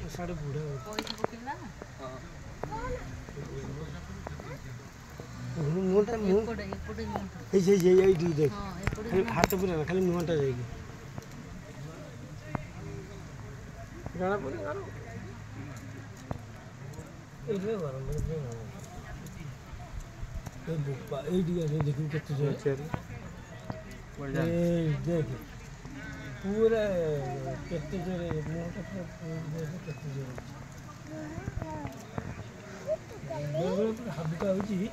साढ़े बूढ़ा हाथ पूरा खाली मुहटा जाएगी जाना पड़ेगा देखिए कितने देख पूरा कितने जोरे मोटा कितने जोरे हल्का हो जी